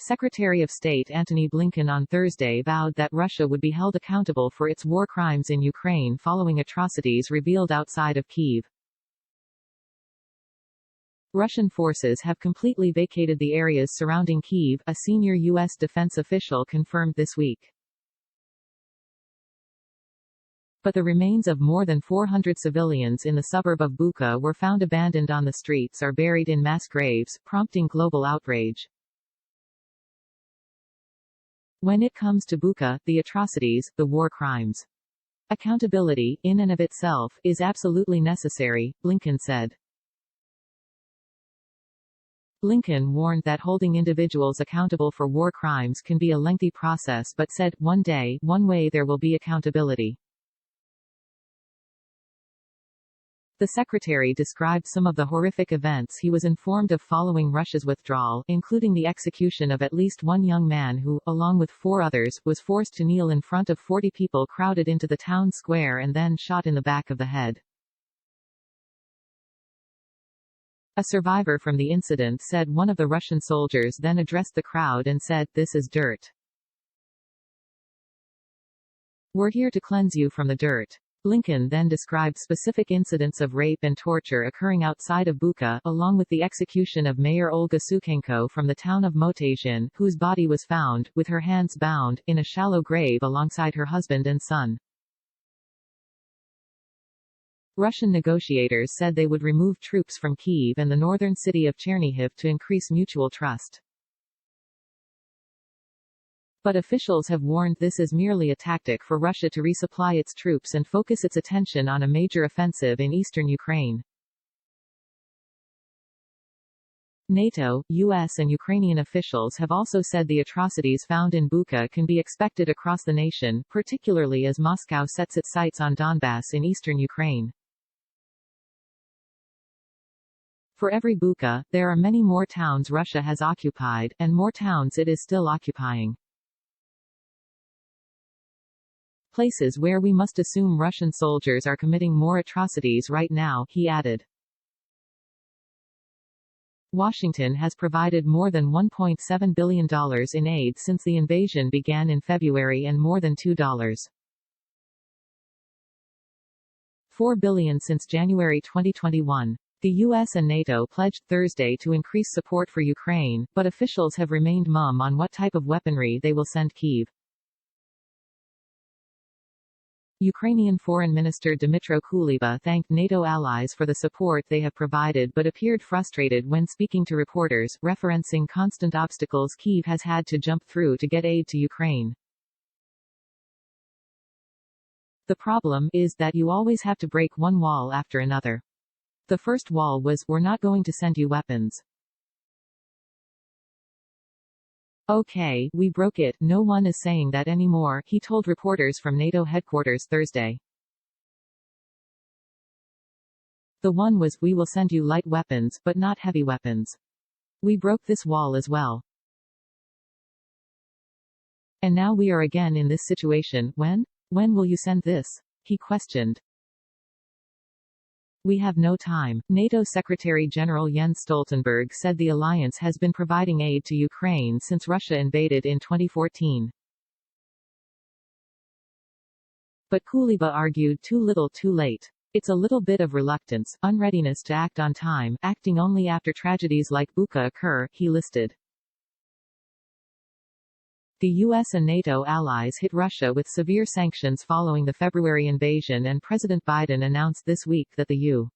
Secretary of State Antony Blinken on Thursday vowed that Russia would be held accountable for its war crimes in Ukraine following atrocities revealed outside of Kyiv. Russian forces have completely vacated the areas surrounding Kyiv, a senior U.S. defense official confirmed this week. But the remains of more than 400 civilians in the suburb of Bucha were found abandoned on the streets or buried in mass graves, prompting global outrage. When it comes to Bucha, the atrocities, the war crimes, accountability, in and of itself, is absolutely necessary, Blinken said. Blinken warned that holding individuals accountable for war crimes can be a lengthy process but said, one day, one way there will be accountability. The secretary described some of the horrific events he was informed of following Russia's withdrawal, including the execution of at least one young man who, along with 4 others, was forced to kneel in front of 40 people crowded into the town square and then shot in the back of the head. A survivor from the incident said one of the Russian soldiers then addressed the crowd and said, "This is dirt. We're here to cleanse you from the dirt." Blinken then described specific incidents of rape and torture occurring outside of Bucha, along with the execution of Mayor Olga Sukhenko from the town of Motyzhyn, whose body was found, with her hands bound, in a shallow grave alongside her husband and son. Russian negotiators said they would remove troops from Kyiv and the northern city of Chernihiv to increase mutual trust. But officials have warned this is merely a tactic for Russia to resupply its troops and focus its attention on a major offensive in eastern Ukraine. NATO, US and Ukrainian officials have also said the atrocities found in Bucha can be expected across the nation, particularly as Moscow sets its sights on Donbas in eastern Ukraine. For every Bucha, there are many more towns Russia has occupied, and more towns it is still occupying. Places where we must assume Russian soldiers are committing more atrocities right now, he added. Washington has provided more than $1.7 billion in aid since the invasion began in February and more than $2.4 billion since January 2021. The U.S. and NATO pledged Thursday to increase support for Ukraine, but officials have remained mum on what type of weaponry they will send Kyiv. Ukrainian Foreign Minister Dmytro Kuleba thanked NATO allies for the support they have provided but appeared frustrated when speaking to reporters, referencing constant obstacles Kyiv has had to jump through to get aid to Ukraine. "The problem is that you always have to break one wall after another. The first wall was, we're not going to send you weapons. Okay, we broke it, no one is saying that anymore," he told reporters from NATO headquarters Thursday. The one was, we will send you light weapons, but not heavy weapons. We broke this wall as well. And now we are again in this situation. When will you send this? He questioned. We have no time. NATO Secretary-General Jens Stoltenberg said the alliance has been providing aid to Ukraine since Russia invaded in 2014. But Kuleba argued too little too late. It's a little bit of reluctance, unreadiness to act on time, acting only after tragedies like Bucha occur, he listed. The U.S. and NATO allies hit Russia with severe sanctions following the February invasion, and President Biden announced this week that the U.S.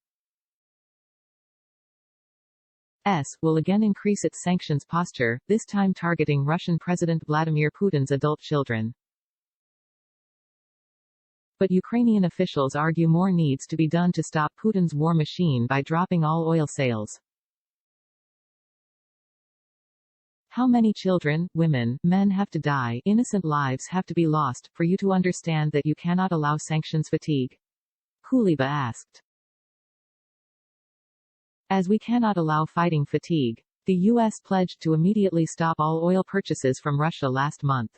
will again increase its sanctions posture, this time targeting Russian President Vladimir Putin's adult children. But Ukrainian officials argue more needs to be done to stop Putin's war machine by dropping all oil sales. How many children, women, men have to die, innocent lives have to be lost, for you to understand that you cannot allow sanctions fatigue? Kuleba asked. As we cannot allow fighting fatigue. The U.S. pledged to immediately stop all oil purchases from Russia last month.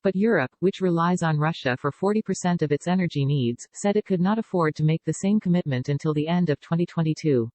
But Europe, which relies on Russia for 40% of its energy needs, said it could not afford to make the same commitment until the end of 2022.